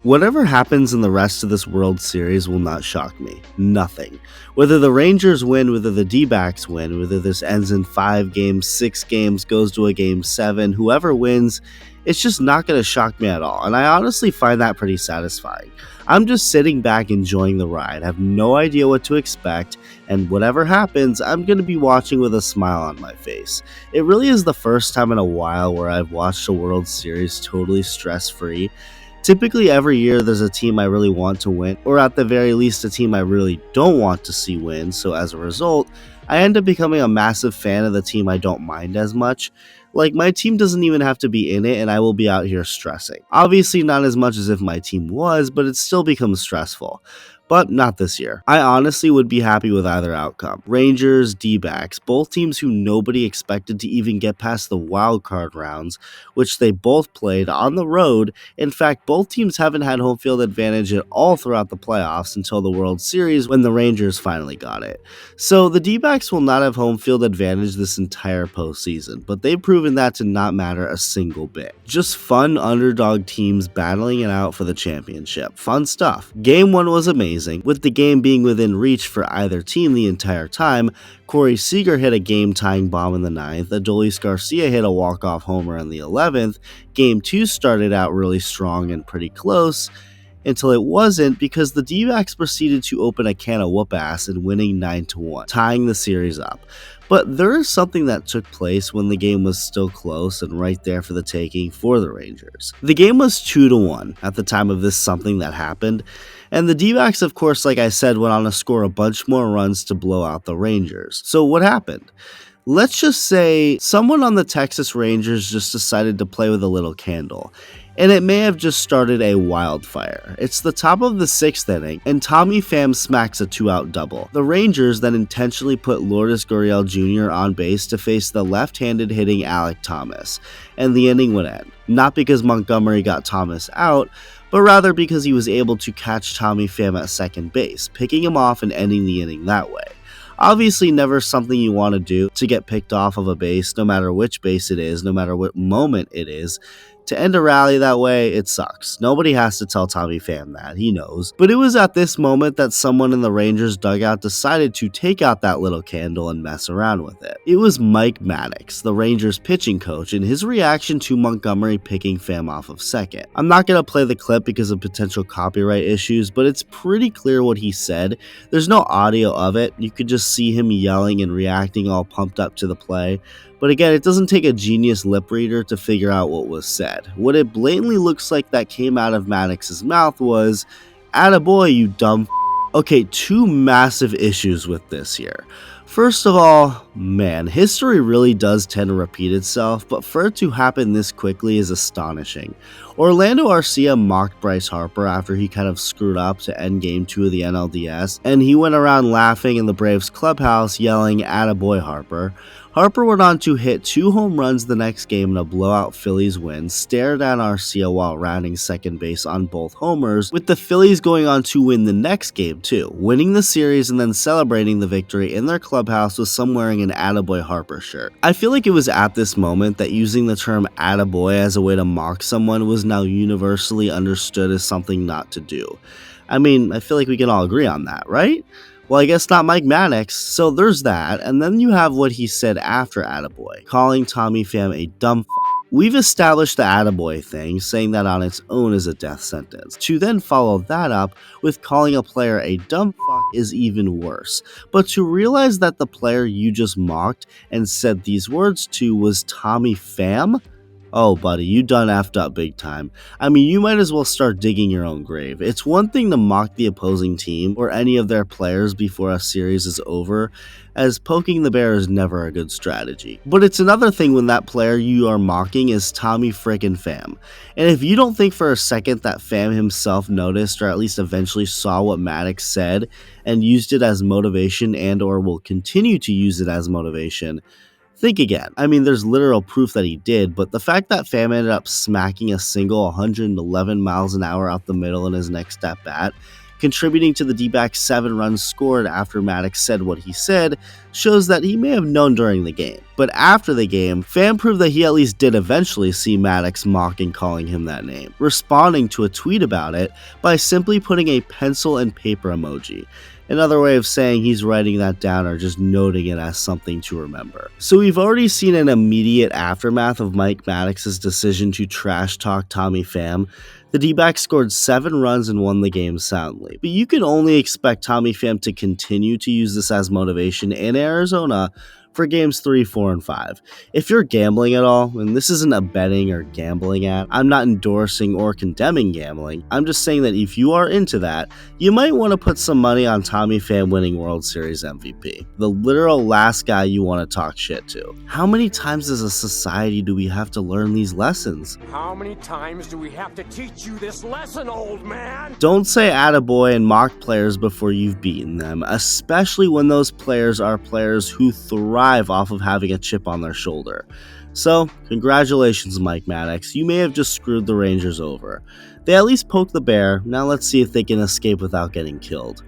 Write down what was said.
Whatever happens in the rest of this World Series will not shock me. Nothing. Whether the Rangers win, whether the D-backs win, whether this ends in 5 games, 6 games, goes to a game 7, whoever wins, it's just not going to shock me at all. And I honestly find that pretty satisfying. I'm just sitting back enjoying the ride, have no idea what to expect, and whatever happens, I'm going to be watching with a smile on my face. It really is the first time in a while where I've watched a World Series totally stress-free. Typically, every year there's a team I really want to win, or at the very least, a team I really don't want to see win. So, as a result, I end up becoming a massive fan of the team I don't mind as much. Like, my team doesn't even have to be in it, and I will be out here stressing. Obviously, not as much as if my team was, but it still becomes stressful. But not this year. I honestly would be happy with either outcome. Rangers, D-backs, both teams who nobody expected to even get past the wild card rounds, which they both played on the road. In fact, both teams haven't had home field advantage at all throughout the playoffs until the World Series when the Rangers finally got it. So the D-backs will not have home field advantage this entire postseason, but they've proven that to not matter a single bit. Just fun underdog teams battling it out for the championship. Fun stuff. Game 1 was amazing. With the game being within reach for either team the entire time. Corey Seager hit a game-tying bomb in the 9th, Adolis Garcia hit a walk-off homer in the 11th, Game 2 started out really strong and pretty close, until it wasn't because the D-backs proceeded to open a can of whoop-ass and winning 9-1, tying the series up. But there is something that took place when the game was still close and right there for the taking for the Rangers. The game was 2-1 at the time of this something that happened, and the D-backs, of course, like I said, went on to score a bunch more runs to blow out the Rangers. So what happened? Let's just say someone on the Texas Rangers just decided to play with a little candle, and it may have just started a wildfire. It's the top of the 6th inning, and Tommy Pham smacks a 2-out double. The Rangers then intentionally put Lourdes Gurriel Jr. on base to face the left-handed hitting Alek Thomas, and the inning would end. Not because Montgomery got Thomas out, but rather because he was able to catch Tommy Pham at second base, picking him off and ending the inning that way. Obviously never something you want to do to get picked off of a base, no matter which base it is, no matter what moment it is. To end a rally that way, it sucks. Nobody has to tell Tommy Pham that, he knows. But it was at this moment that someone in the Rangers dugout decided to take out that little candle and mess around with it. It was Mike Maddox, the Rangers pitching coach, and his reaction to Montgomery picking Pham off of second. I'm not going to play the clip because of potential copyright issues, but it's pretty clear what he said. There's no audio of it. You could just see him yelling and reacting all pumped up to the play. But again, it doesn't take a genius lip reader to figure out what was said. What it blatantly looks like that came out of Maddox's mouth was, "Attaboy, you dumb f***." Okay, 2 massive issues with this here. First of all, man, history really does tend to repeat itself, but for it to happen this quickly is astonishing. Orlando Arcia mocked Bryce Harper after he kind of screwed up to end Game 2 of the NLDS, and he went around laughing in the Braves clubhouse yelling, "Attaboy Harper." Harper went on to hit 2 home runs the next game in a blowout Phillies win, stare down Arcia while rounding second base on both homers, with the Phillies going on to win the next game too, winning the series and then celebrating the victory in their clubhouse with some wearing an Attaboy Harper shirt. I feel like it was at this moment that using the term Attaboy as a way to mock someone was now universally understood as something not to do. I mean, I feel like we can all agree on that, right? Well, I guess not Mike Maddox, so there's that, and then you have what he said after Attaboy, calling Tommy Pham a dumb f***. We've established the Attaboy thing, saying that on its own is a death sentence. To then follow that up with calling a player a dumb f*** is even worse. But to realize that the player you just mocked and said these words to was Tommy Pham? Oh, buddy, you done effed up big time. I mean, you might as well start digging your own grave. It's one thing to mock the opposing team or any of their players before a series is over, as poking the bear is never a good strategy. But it's another thing when that player you are mocking is Tommy frickin' Pham. And if you don't think for a second that Pham himself noticed or at least eventually saw what Maddox said and used it as motivation and or will continue to use it as motivation, think again. I mean, there's literal proof that he did, but the fact that Pham ended up smacking a single 111 miles an hour out the middle in his next at bat Contributing to the D-backs' 7 runs scored after Maddox said what he said shows that he may have known during the game. But after the game, Pham proved that he at least did eventually see Maddox mocking calling him that name, responding to a tweet about it by simply putting a pencil and paper emoji. Another way of saying he's writing that down or just noting it as something to remember. So we've already seen an immediate aftermath of Mike Maddox's decision to trash talk Tommy Pham. The D-backs scored 7 runs and won the game soundly, but you can only expect Tommy Pham to continue to use this as motivation in Arizona for games 3, 4, and 5. If you're gambling at all, and this isn't a betting or gambling app, I'm not endorsing or condemning gambling, I'm just saying that if you are into that, you might want to put some money on Tommy Pham winning World Series MVP. The literal last guy you want to talk shit to. How many times as a society do we have to learn these lessons? How many times do we have to teach you this lesson, old man? Don't say attaboy and mock players before you've beaten them, especially when those players are players who thrive off of having a chip on their shoulder. So, congratulations, Mike Maddox. You may have just screwed the Rangers over. They at least poked the bear. Now let's see if they can escape without getting killed.